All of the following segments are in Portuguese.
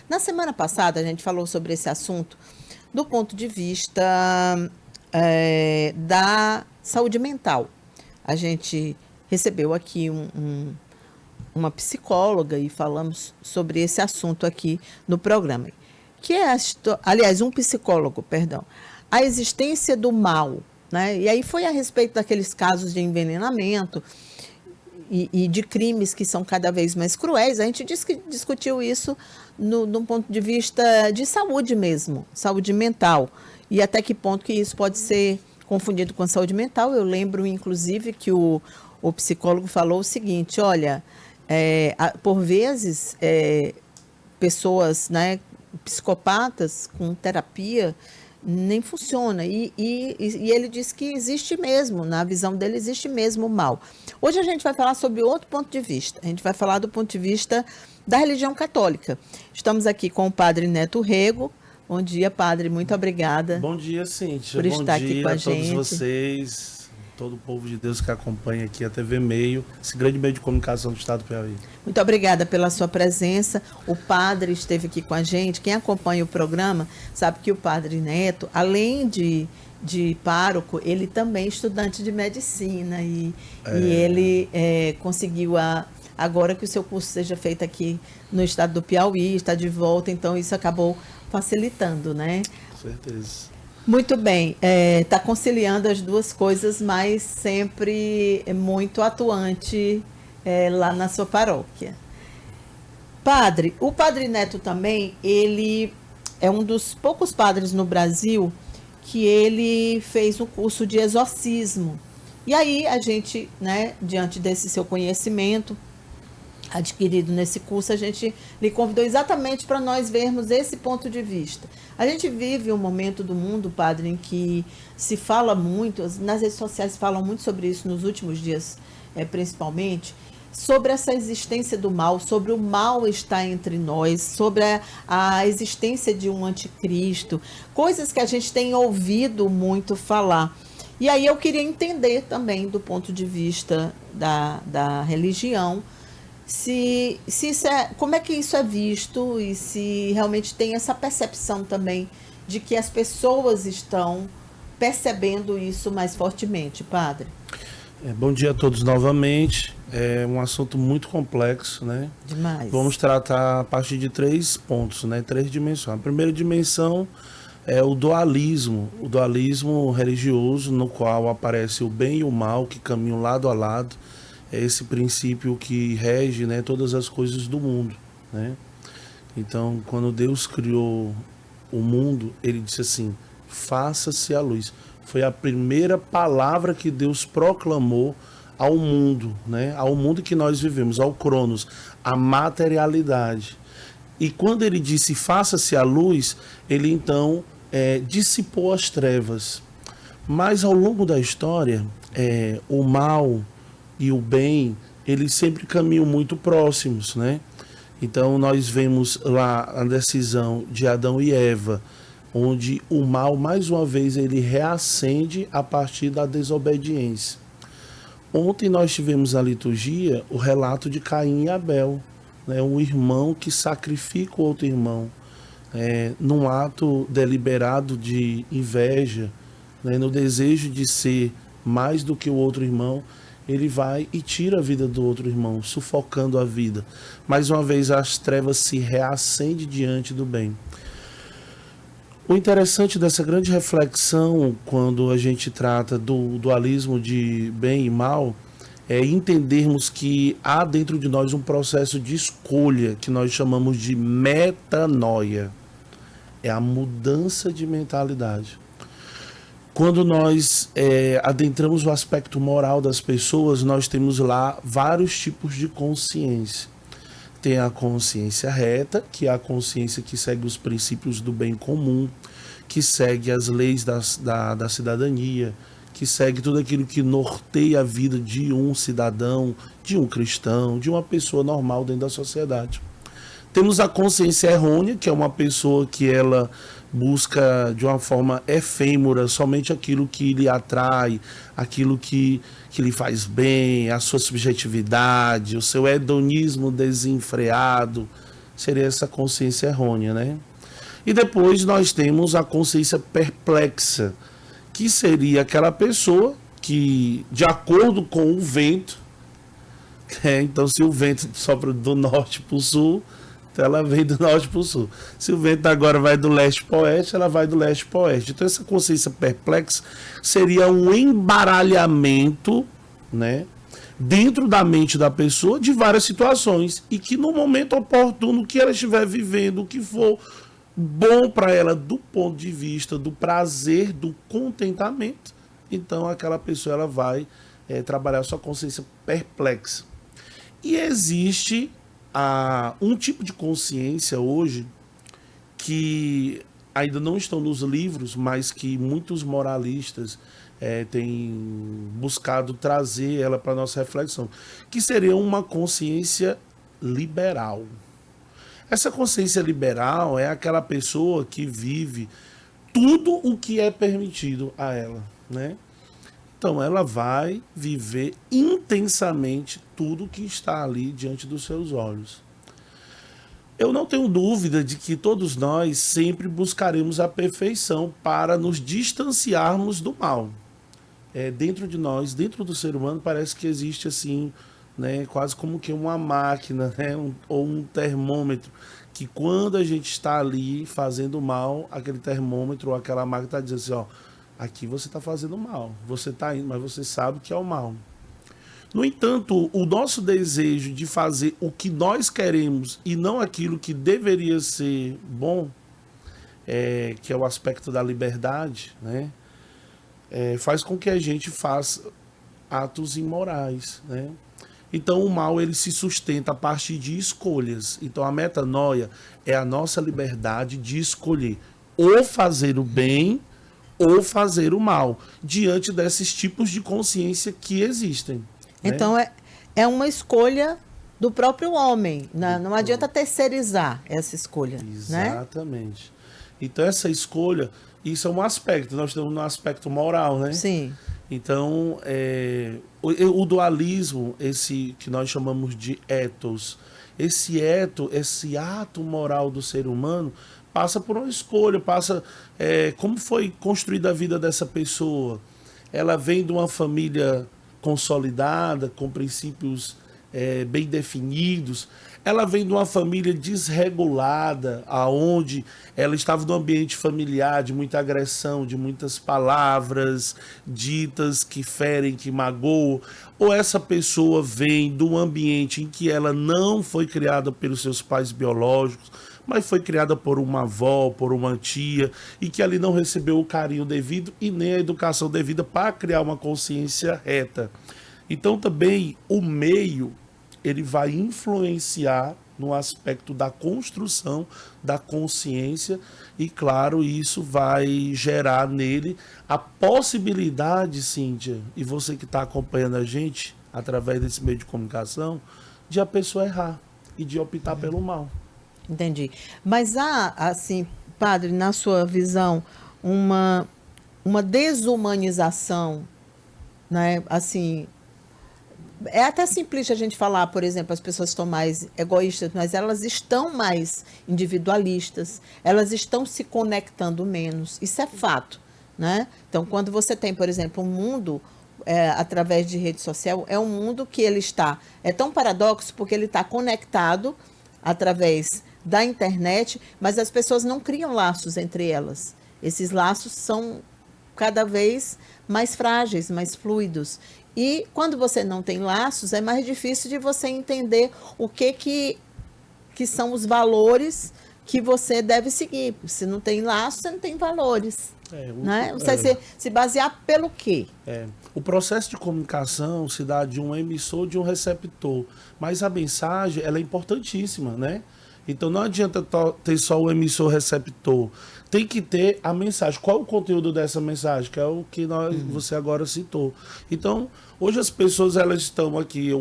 Na semana passada, a gente falou sobre esse assunto do ponto de vista da saúde mental. A gente recebeu aqui uma psicóloga e falamos sobre esse assunto aqui no programa. Que é, aliás, um psicólogo, perdão. A existência do mal, né? E aí foi a respeito daqueles casos de envenenamento e de crimes que são cada vez mais cruéis. A gente discutiu isso num ponto de vista de saúde mesmo, saúde mental. E até que ponto que isso pode ser confundido com a saúde mental. Eu lembro, inclusive, que o psicólogo falou o seguinte, olha, por vezes, pessoas, né, psicopatas com terapia nem funciona. E ele diz que existe mesmo, na visão dele, existe mesmo o mal. Hoje a gente vai falar sobre outro ponto de vista. A gente vai falar do ponto de vista da religião católica. Estamos aqui com o padre Neto Rego. Bom dia, padre. Muito obrigada. Bom dia, Cíntia. Por estar aqui com a gente. Bom dia a todos vocês, todo o povo de Deus que acompanha aqui a TV Meio, esse grande meio de comunicação do Estado do Piauí. Muito obrigada pela sua presença. O padre esteve aqui com a gente. Quem acompanha o programa sabe que o padre Neto, além de pároco, ele também é estudante de medicina e ele conseguiu, agora que o seu curso seja feito aqui no estado do Piauí, está de volta, então isso acabou facilitando, né? Com certeza. Muito bem, está conciliando as duas coisas, mas sempre muito atuante lá na sua paróquia. Padre, o padre Neto também, ele é um dos poucos padres no Brasil que ele fez um curso de exorcismo. E aí a gente, né, diante desse seu conhecimento adquirido nesse curso, a gente lhe convidou exatamente para nós vermos esse ponto de vista. A gente vive um momento do mundo, padre, em que se fala muito, nas redes sociais se falam muito sobre isso nos últimos dias, principalmente, sobre essa existência do mal, sobre o mal estar entre nós, sobre a existência de um anticristo, coisas que a gente tem ouvido muito falar. E aí eu queria entender também, do ponto de vista da religião, se isso como é que isso é visto e se realmente tem essa percepção também de que as pessoas estão percebendo isso mais fortemente, padre. Bom dia a todos novamente. É um assunto muito complexo, né? Demais. Vamos tratar a partir de 3 pontos, né? 3 dimensões. A primeira dimensão é o dualismo religioso, no qual aparece o bem e o mal que caminham lado a lado. É esse princípio que rege, né, todas as coisas do mundo, né? Então, quando Deus criou o mundo, ele disse assim: faça-se a luz. Foi a primeira palavra que Deus proclamou ao mundo, né? Ao mundo que nós vivemos, ao Cronos, a materialidade. E quando ele disse faça-se a luz, ele então dissipou as trevas. Mas ao longo da história, o mal e o bem, eles sempre caminham muito próximos, né? Então nós vemos lá a decisão de Adão e Eva, onde o mal, mais uma vez, ele reacende a partir da desobediência. Ontem nós tivemos na liturgia o relato de Caim e Abel, né? Um irmão que sacrifica o outro irmão, num ato deliberado de inveja, né? No desejo de ser mais do que o outro irmão, ele vai e tira a vida do outro irmão, sufocando a vida. Mais uma vez, as trevas se reacendem diante do bem. O interessante dessa grande reflexão, quando a gente trata do dualismo de bem e mal, é entendermos que há dentro de nós um processo de escolha, que nós chamamos de metanoia. É a mudança de mentalidade. Quando nós adentramos o aspecto moral das pessoas, nós temos lá vários tipos de consciência. Tem a consciência reta, que é a consciência que segue os princípios do bem comum, que segue as leis da cidadania, que segue tudo aquilo que norteia a vida de um cidadão, de um cristão, de uma pessoa normal dentro da sociedade. Temos a consciência errônea, que é uma pessoa que ela busca de uma forma efêmera somente aquilo que lhe atrai, aquilo que lhe faz bem, a sua subjetividade, o seu hedonismo desenfreado, seria essa consciência errônea, né? E depois nós temos a consciência perplexa, que seria aquela pessoa que, de acordo com o vento, então se o vento sopra do norte para o sul, então ela vem do norte para o sul. Se o vento agora vai do leste para o oeste, ela vai do leste para o oeste. Então essa consciência perplexa seria um embaralhamento, né, dentro da mente da pessoa de várias situações, e que no momento oportuno que ela estiver vivendo, o que for bom para ela do ponto de vista do prazer, do contentamento, então aquela pessoa ela vai trabalhar sua consciência perplexa. E existe um tipo de consciência hoje que ainda não estão nos livros, mas que muitos moralistas têm buscado trazer ela para a nossa reflexão, que seria uma consciência liberal. Essa consciência liberal é aquela pessoa que vive tudo o que é permitido a ela, né? Então ela vai viver intensamente tudo que está ali diante dos seus olhos. Eu não tenho dúvida de que todos nós sempre buscaremos a perfeição para nos distanciarmos do mal. Dentro de nós, dentro do ser humano, parece que existe assim, né, quase como que uma máquina, né, ou um termômetro, que quando a gente está ali fazendo mal, aquele termômetro ou aquela máquina está dizendo assim, ó, aqui você está fazendo mal, você está indo, mas você sabe que é o mal. No entanto, o nosso desejo de fazer o que nós queremos e não aquilo que deveria ser bom, que é o aspecto da liberdade, né, faz com que a gente faça atos imorais, né? Então o mal ele se sustenta a partir de escolhas. Então a metanoia é a nossa liberdade de escolher ou fazer o bem ou fazer o mal, diante desses tipos de consciência que existem, né? Então é uma escolha do próprio homem, né? Não adianta terceirizar essa escolha. Exatamente. Né? Então essa escolha, isso é um aspecto, nós temos um aspecto moral, né? Sim. Então, o dualismo, esse que nós chamamos de ethos, esse ato moral do ser humano, passa por uma escolha, como foi construída a vida dessa pessoa. Ela vem de uma família consolidada, com princípios bem definidos. Ela vem de uma família desregulada, aonde ela estava num ambiente familiar de muita agressão, de muitas palavras ditas que ferem, que magoam. Ou essa pessoa vem de um ambiente em que ela não foi criada pelos seus pais biológicos, mas foi criada por uma avó, por uma tia, e que ali não recebeu o carinho devido e nem a educação devida para criar uma consciência reta. Então também o meio ele vai influenciar no aspecto da construção da consciência e, claro, isso vai gerar nele a possibilidade, Cíntia, e você que está acompanhando a gente através desse meio de comunicação, de a pessoa errar e de optar pelo mal. Entendi. Mas há, assim, padre, na sua visão, uma desumanização, né, assim... É até simplista a gente falar, por exemplo, as pessoas estão mais egoístas, mas elas estão mais individualistas, elas estão se conectando menos, isso é fato, né? Então, quando você tem, por exemplo, um mundo através de rede social, é um mundo que ele é tão paradoxo porque ele está conectado através da internet, mas as pessoas não criam laços entre elas. Esses laços são cada vez mais frágeis, mais fluidos. E quando você não tem laços, é mais difícil de você entender o que são os valores que você deve seguir. Se não tem laços, você não tem valores. Né? Você se basear pelo quê? O processo de comunicação se dá de um emissor e de um receptor. Mas a mensagem ela é importantíssima, né? Então não adianta ter só o emissor receptor. Tem que ter a mensagem. Qual é o conteúdo dessa mensagem? Que é o que você agora citou. Então, hoje as pessoas elas estão aqui.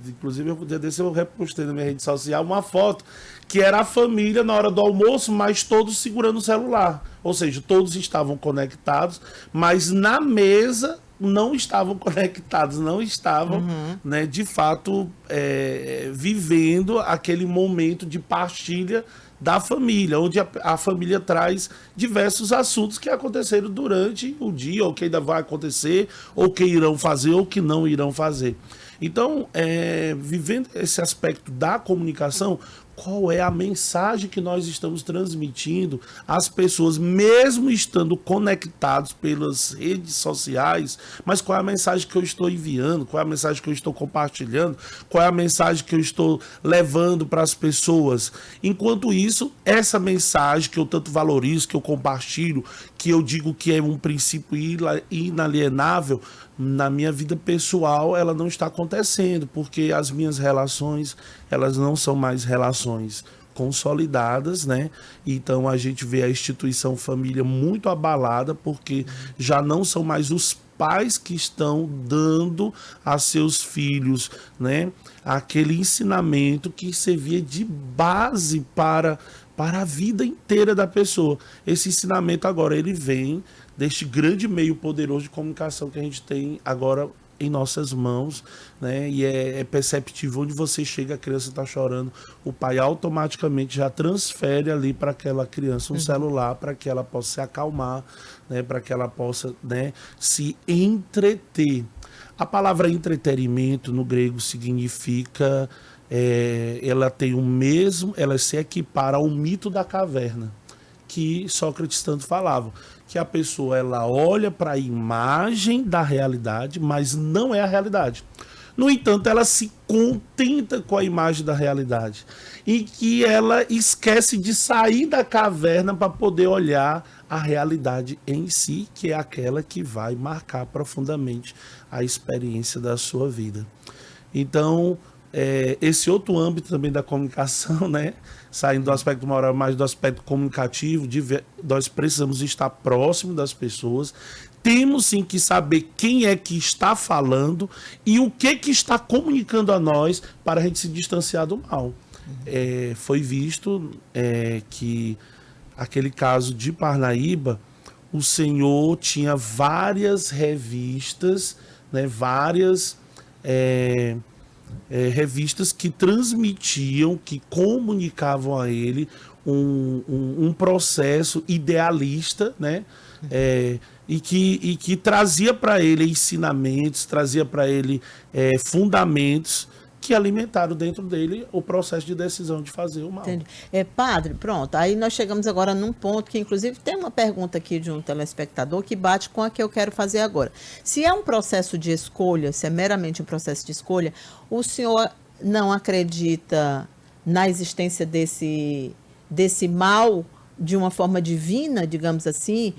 Inclusive, eu repostei na minha rede social uma foto que era a família na hora do almoço, mas todos segurando o celular. Ou seja, todos estavam conectados, mas na mesa não estavam conectados, não estavam, né, de fato, vivendo aquele momento de partilha da família, onde a família traz diversos assuntos que aconteceram durante o dia, ou que ainda vai acontecer, ou que irão fazer, ou que não irão fazer. Então, vivendo esse aspecto da comunicação, qual é a mensagem que nós estamos transmitindo às pessoas, mesmo estando conectados pelas redes sociais, mas qual é a mensagem que eu estou enviando, qual é a mensagem que eu estou compartilhando, qual é a mensagem que eu estou levando para as pessoas. Enquanto isso, essa mensagem que eu tanto valorizo, que eu compartilho, que eu digo que é um princípio inalienável, na minha vida pessoal ela não está acontecendo, porque as minhas relações, elas não são mais relações consolidadas, né? Então a gente vê a instituição família muito abalada, porque já não são mais os pais que estão dando a seus filhos, né, aquele ensinamento que servia de base para a vida inteira da pessoa. Esse ensinamento agora ele vem deste grande meio poderoso de comunicação que a gente tem agora em nossas mãos, né? E é perceptível, onde você chega, a criança está chorando, o pai automaticamente já transfere ali para aquela criança um celular, para que ela possa se acalmar, né? Para que ela possa, né, se entreter. A palavra entretenimento no grego significa, ela tem o mesmo, ela se equipara ao mito da caverna, que Sócrates tanto falava, que a pessoa ela olha para a imagem da realidade, mas não é a realidade. No entanto, ela se contenta com a imagem da realidade e que ela esquece de sair da caverna para poder olhar a realidade em si, que é aquela que vai marcar profundamente a experiência da sua vida. Então, esse outro âmbito também da comunicação, né? Saindo do aspecto moral, mas do aspecto comunicativo, nós precisamos estar próximo das pessoas. Temos sim que saber quem é que está falando e o que está comunicando a nós para a gente se distanciar do mal. Foi visto que aquele caso de Parnaíba, o Senhor tinha várias revistas, né, várias revistas que transmitiam, que comunicavam a ele um processo idealista, né? E que trazia para ele ensinamentos, trazia para ele fundamentos que alimentaram dentro dele o processo de decisão de fazer o mal. Entendi. Padre, pronto, aí nós chegamos agora num ponto que, inclusive, tem uma pergunta aqui de um telespectador que bate com a que eu quero fazer agora. Se é um processo de escolha, se é meramente um processo de escolha, o senhor não acredita na existência desse mal de uma forma divina, digamos assim,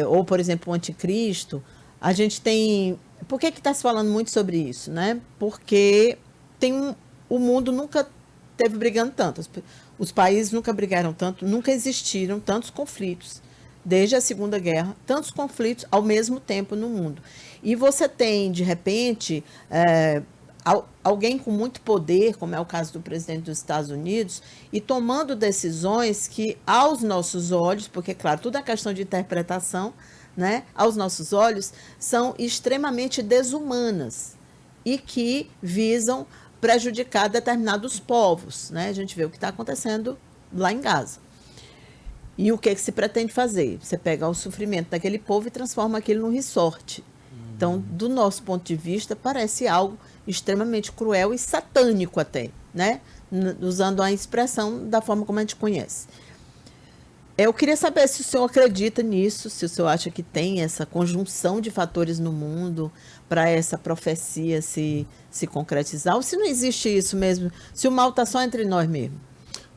ou, por exemplo, o anticristo? A gente tem... Por que está se falando muito sobre isso, né? Porque o mundo nunca teve brigando tanto, os países nunca brigaram tanto, nunca existiram tantos conflitos, desde a Segunda Guerra, tantos conflitos ao mesmo tempo no mundo. E você tem, de repente, alguém com muito poder, como é o caso do presidente dos Estados Unidos, e tomando decisões que, aos nossos olhos, porque, claro, tudo é questão de interpretação, né, aos nossos olhos, são extremamente desumanas e que visam prejudicar determinados povos, né? A gente vê o que está acontecendo lá em Gaza. E o que se pretende fazer? Você pega o sofrimento daquele povo e transforma aquilo num resort. Então, do nosso ponto de vista, parece algo extremamente cruel e satânico até, né? Usando a expressão da forma como a gente conhece. Eu queria saber se o senhor acredita nisso, se o senhor acha que tem essa conjunção de fatores no mundo para essa profecia se concretizar, ou se não existe isso mesmo, se o mal está só entre nós mesmo.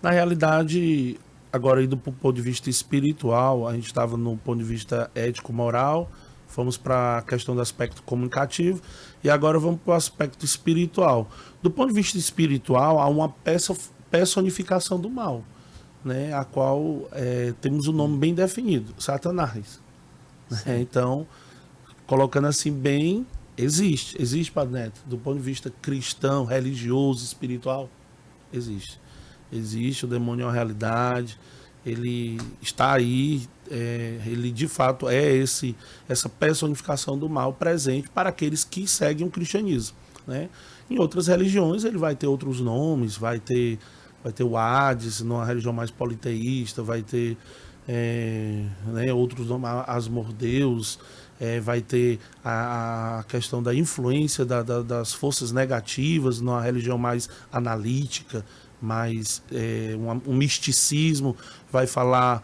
Na realidade, agora indo para o ponto de vista espiritual, a gente estava no ponto de vista ético-moral, fomos para a questão do aspecto comunicativo e agora vamos para o aspecto espiritual. Do ponto de vista espiritual, há uma personificação do mal, né, a qual temos um nome bem definido, Satanás. Então, colocando assim bem, existe, Padre Neto, do ponto de vista cristão, religioso, espiritual, existe, o demônio é uma realidade, ele está aí, ele de fato é essa personificação do mal presente para aqueles que seguem o cristianismo, né? Em outras religiões ele vai ter outros nomes, vai ter o Hades, numa religião mais politeísta, vai ter né, outros nomes, Asmodeus, vai ter a questão da influência das forças negativas, numa religião mais analítica, mais um misticismo, vai falar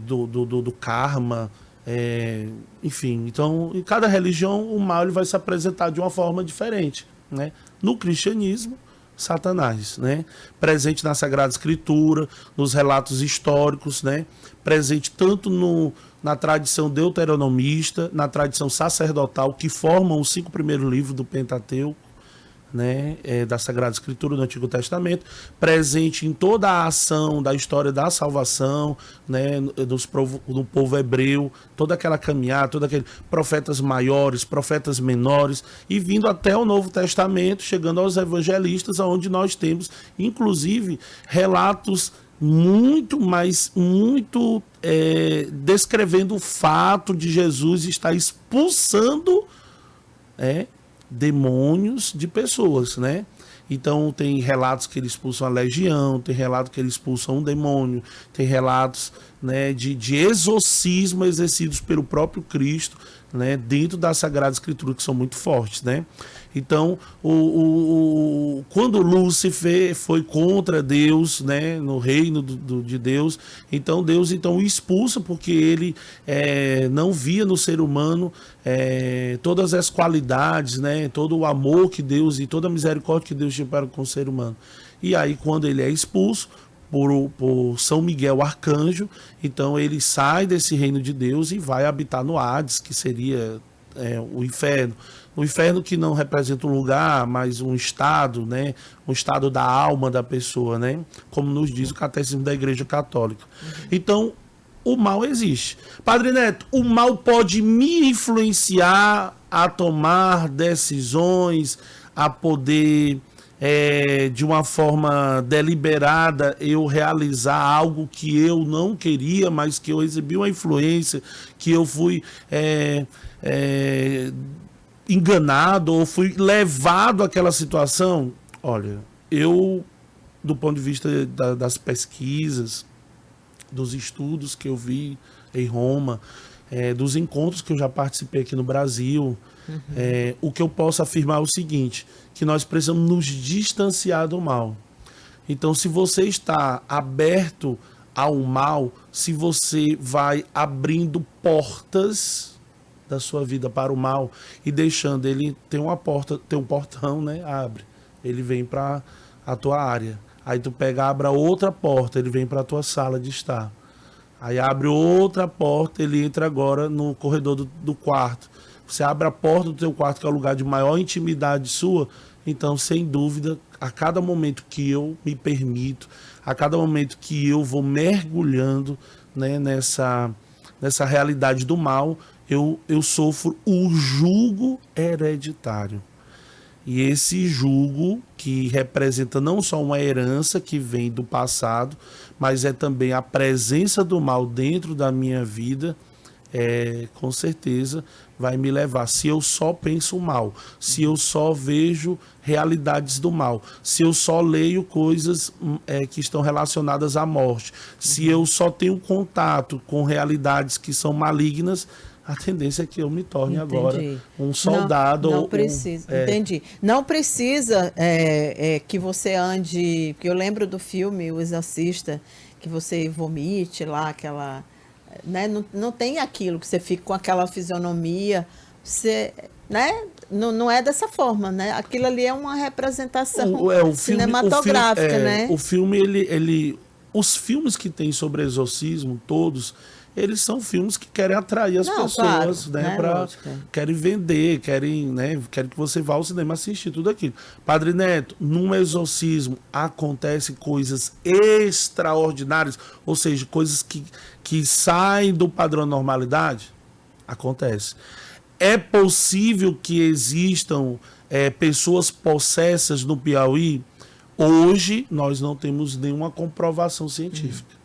do karma, enfim. Então, em cada religião, o mal ele vai se apresentar de uma forma diferente, né? No cristianismo, Satanás, né? Presente na Sagrada Escritura, nos relatos históricos, né? Presente tanto na tradição deuteronomista, na tradição sacerdotal, que formam os 5 primeiros livros do Pentateuco, né, da Sagrada Escritura do Antigo Testamento, presente em toda a ação da história da salvação, né, do povo hebreu, toda aquela caminhada, todos aqueles profetas maiores, profetas menores, e vindo até o Novo Testamento, chegando aos evangelistas, onde nós temos, inclusive, relatos muito descrevendo o fato de Jesus estar expulsando demônios de pessoas, né? Então tem relatos que ele expulsa uma legião, tem relatos que ele expulsa um demônio, tem relatos, né, de exorcismo exercidos pelo próprio Cristo, né, dentro da Sagrada Escritura, que são muito fortes, né? Então, quando Lúcifer foi contra Deus, né, no reino de Deus, então Deus o expulsa, porque ele não via no ser humano todas as qualidades, né, todo o amor que Deus e toda a misericórdia que Deus tinha para com o ser humano. E aí, quando ele é expulso por São Miguel Arcanjo, então ele sai desse reino de Deus e vai habitar no Hades, que seria o inferno. O inferno que não representa um lugar, mas um estado, né? Um estado da alma da pessoa, né? Como nos diz o Catecismo da Igreja Católica. Então, o mal existe. Padre Neto, o mal pode me influenciar a tomar decisões, a poder, de uma forma deliberada, eu realizar algo que eu não queria, mas que eu recebi uma influência, que eu fui enganado ou fui levado àquela situação? Olha, eu, do ponto de vista das pesquisas, dos estudos que eu vi em Roma, dos encontros que eu já participei aqui no Brasil, o que eu posso afirmar é o seguinte, que nós precisamos nos distanciar do mal. Então, se você está aberto ao mal, se você vai abrindo portas da sua vida para o mal e deixando ele ter uma porta, ter um portão, né? Abre. Ele vem para a tua área. Aí tu abre outra porta, ele vem para a tua sala de estar. Aí abre outra porta, ele entra agora no corredor do quarto. Você abre a porta do teu quarto, que é o lugar de maior intimidade sua. Então, sem dúvida, a cada momento que eu me permito, a cada momento que eu vou mergulhando, né, nessa realidade do mal, eu sofro o jugo hereditário. E esse jugo, que representa não só uma herança que vem do passado, mas é também a presença do mal dentro da minha vida, com certeza vai me levar. Se eu só penso mal, se eu só vejo realidades do mal, se eu só leio coisas que estão relacionadas à morte, se eu só tenho contato com realidades que são malignas, a tendência é que eu me torne agora um soldado. Não precisa, entendi. Não precisa que você ande... Porque eu lembro do filme O Exorcista, que você vomite lá, aquela... Né? Não tem aquilo que você fica com aquela fisionomia, você, né? Não é dessa forma, né? Aquilo ali é uma representação cinematográfica, né? O filme, os filmes que tem sobre exorcismo, todos, eles são filmes que querem atrair as pessoas, claro, né? Querem vender, querem que você vá ao cinema assistir tudo aquilo. Padre Neto, num exorcismo acontecem coisas extraordinárias, ou seja, coisas que saem do padrão de normalidade? Acontece. É possível que existam pessoas possessas no Piauí? Hoje nós não temos nenhuma comprovação científica.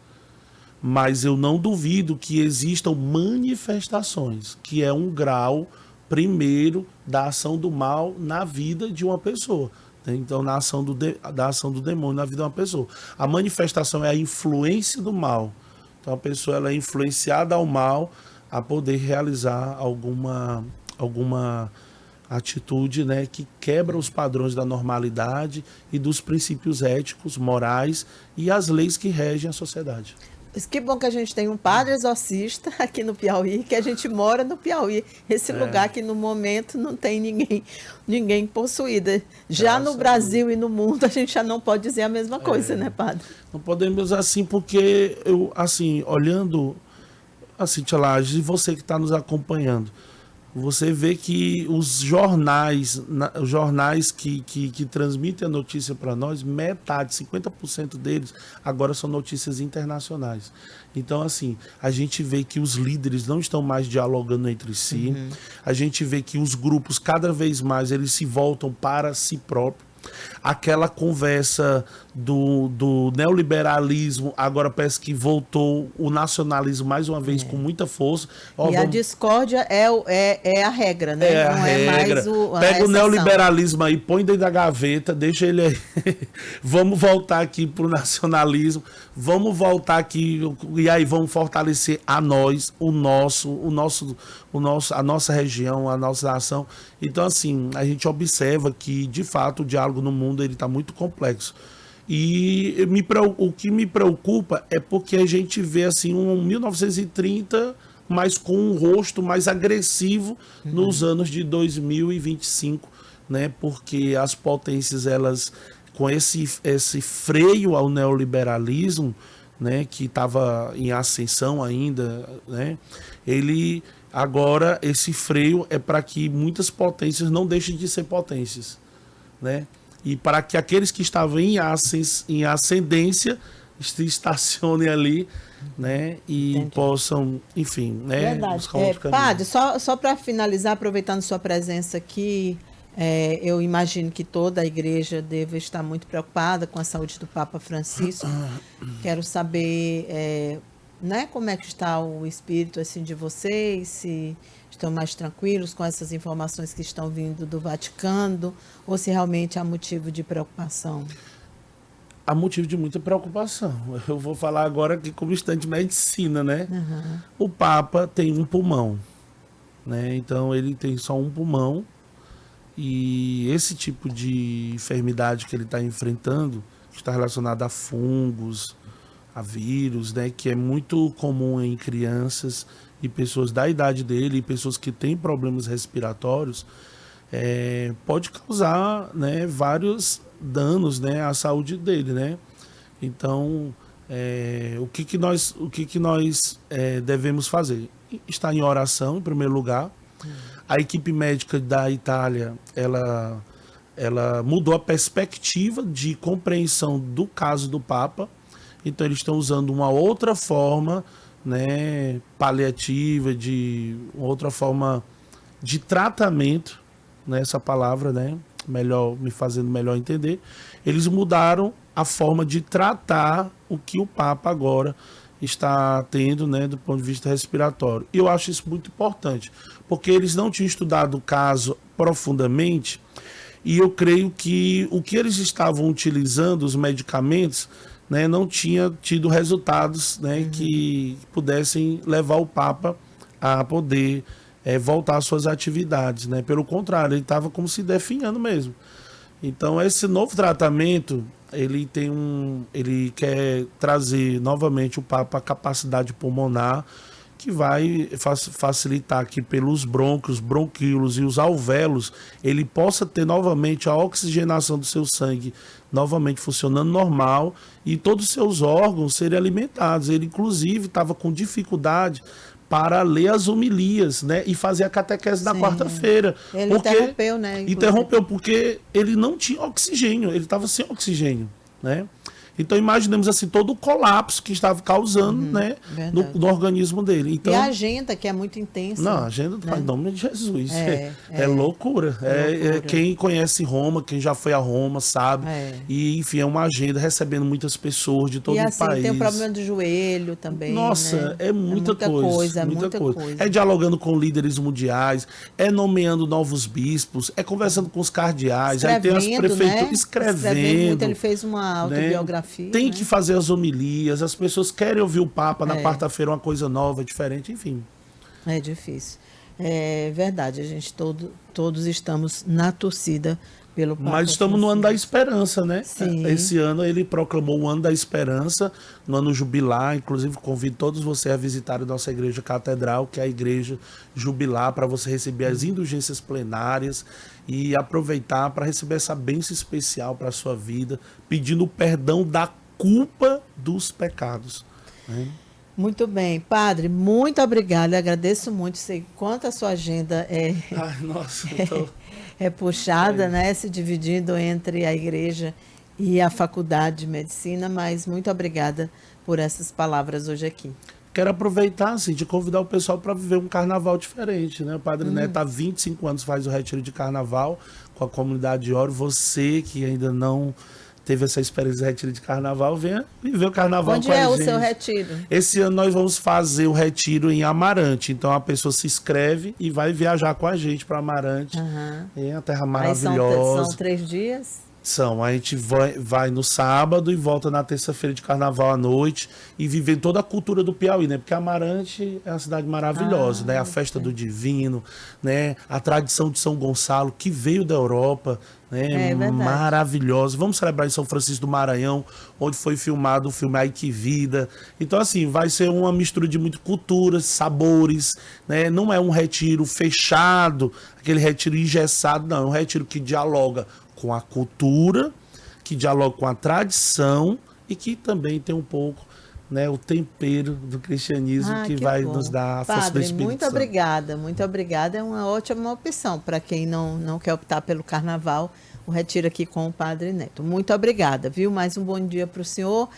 Mas eu não duvido que existam manifestações, que é um grau primeiro da ação do mal na vida de uma pessoa. Então, da ação do demônio na vida de uma pessoa. A manifestação é a influência do mal. Então, a pessoa ela é influenciada ao mal a poder realizar alguma atitude, né, que quebra os padrões da normalidade e dos princípios éticos, morais e as leis que regem a sociedade. Que bom que a gente tem um padre exorcista aqui no Piauí, que a gente mora no Piauí, esse lugar que no momento não tem ninguém possuído. Já no Brasil e no mundo a gente já não pode dizer a mesma coisa, né, padre? Não podemos assim, porque eu, assim, olhando, assim, tia Lages, e você que está nos acompanhando, você vê que os jornais que transmitem a notícia para nós, metade, 50% deles, agora são notícias internacionais. Então, assim, a gente vê que os líderes não estão mais dialogando entre si, a gente vê que os grupos, cada vez mais, eles se voltam para si próprios. Aquela conversa do neoliberalismo, agora parece que voltou o nacionalismo mais uma vez com muita força. A discórdia é a regra, né? É a regra. Pega o neoliberalismo aí, põe dentro da gaveta, deixa ele aí. Vamos voltar aqui pro nacionalismo, vamos voltar aqui e aí vamos fortalecer a nós, a nossa região, a nossa nação. Então, assim, a gente observa que, de fato, o diálogo no mundo ele está muito complexo. E o que me preocupa é porque a gente vê assim um 1930, mas com um rosto mais agressivo nos anos de 2025, né? Porque as potências, elas, com esse freio ao neoliberalismo, né, que estava em ascensão ainda, né? Agora, esse freio é para que muitas potências não deixem de ser potências, né? E para que aqueles que estavam em ascendência se estacionem ali, né? E possam, enfim, né? Buscar outro caminho. Padre, só para finalizar, aproveitando sua presença aqui, eu imagino que toda a igreja deve estar muito preocupada com a saúde do Papa Francisco. Quero saber, né, como é que está o espírito assim, de vocês, se estão mais tranquilos com essas informações que estão vindo do Vaticano, ou se realmente há motivo de preocupação? Há motivo de muita preocupação. Eu vou falar agora aqui como estudante de medicina, né? O Papa tem um pulmão, né? Então ele tem só um pulmão, e esse tipo de enfermidade que ele está enfrentando, que está relacionada a fungos, a vírus, né? Que é muito comum em crianças e pessoas da idade dele, e pessoas que têm problemas respiratórios, pode causar, né, vários danos, né, à saúde dele, né? Então, o que nós devemos fazer? Estar em oração, em primeiro lugar. A equipe médica da Itália, ela mudou a perspectiva de compreensão do caso do Papa. Então, eles estão usando uma outra forma, né, paliativa, uma outra forma de tratamento, né, essa palavra, né, me fazendo melhor entender. Eles mudaram a forma de tratar o que o Papa agora está tendo, né, do ponto de vista respiratório. E eu acho isso muito importante, porque eles não tinham estudado o caso profundamente, e eu creio que o que eles estavam utilizando, os medicamentos, né, não tinha tido resultados, né, que pudessem levar o Papa a poder voltar às suas atividades, né? Pelo contrário, ele estava como se definhando mesmo. Então, esse novo tratamento, ele quer trazer novamente o Papa a capacidade pulmonar, que vai facilitar que pelos brônquios, bronquíolos e os alvéolos, ele possa ter novamente a oxigenação do seu sangue novamente funcionando normal, e todos os seus órgãos serem alimentados. Ele, inclusive, estava com dificuldade para ler as homilias, né, e fazer a catequese da quarta-feira. Ele interrompeu, né? Inclusive. Interrompeu porque ele não tinha oxigênio, ele estava sem oxigênio, né? Então imaginemos assim todo o colapso que estava causando, né, no organismo dele. Então, e a agenda que é muito intensa. Não, a agenda do Pai, em nome de Jesus. É loucura. Loucura. Quem conhece Roma, quem já foi a Roma, sabe. E, enfim, é uma agenda recebendo muitas pessoas de todo e, o assim, país. Tem o problema do joelho também. Nossa, né? é muita coisa. Muita coisa. É dialogando com líderes mundiais, é nomeando novos bispos, é conversando com os cardeais, aí tem as prefeituras, né? escrevendo muito. Ele fez uma autobiografia. Né? Tem que fazer as homilias, as pessoas querem ouvir o Papa na quarta-feira, uma coisa nova, diferente, enfim. É difícil. É verdade, a gente todos estamos na torcida pelo Papa. Mas estamos no ano da esperança, né? Sim. Esse ano ele proclamou o ano da esperança, no ano jubilar. Inclusive, convido todos vocês a visitarem a nossa igreja catedral, que é a igreja jubilar, para você receber as indulgências plenárias e aproveitar para receber essa bênção especial para a sua vida, pedindo o perdão da culpa dos pecados. Né? Muito bem, padre, muito obrigada, agradeço muito, sei quanto a sua agenda Ai, nossa, é puxada, né, se dividindo entre a igreja e a faculdade de medicina, mas muito obrigada por essas palavras hoje aqui. Quero aproveitar, assim, de convidar o pessoal para viver um carnaval diferente, né? O Padre Neto há 25 anos faz o retiro de carnaval com a comunidade de Oro. Você que ainda não teve essa experiência de retiro de carnaval, venha viver o carnaval Onde com a gente. Onde é o seu retiro? Esse ano nós vamos fazer o retiro em Amarante. Então a pessoa se inscreve e vai viajar com a gente para Amarante. É uma terra maravilhosa. Aí são 3 dias? A gente vai no sábado e volta na terça-feira de carnaval à noite e viver toda a cultura do Piauí, né? Porque Amarante é uma cidade maravilhosa, né? A festa do Divino, né? A tradição de São Gonçalo, que veio da Europa, né? Maravilhosa. Vamos celebrar em São Francisco do Maranhão, onde foi filmado o filme Ai Que Vida. Então, assim, vai ser uma mistura de muitas culturas, sabores, né? Não é um retiro fechado, aquele retiro engessado, não. É um retiro que dialoga com a cultura, que dialoga com a tradição e que também tem um pouco, né, o tempero do cristianismo que vai nos dar a força do Espírito muito Santo. Muito obrigada. É uma ótima opção para quem não quer optar pelo carnaval, o retiro aqui com o Padre Neto. Muito obrigada, viu? Mais um bom dia para o senhor.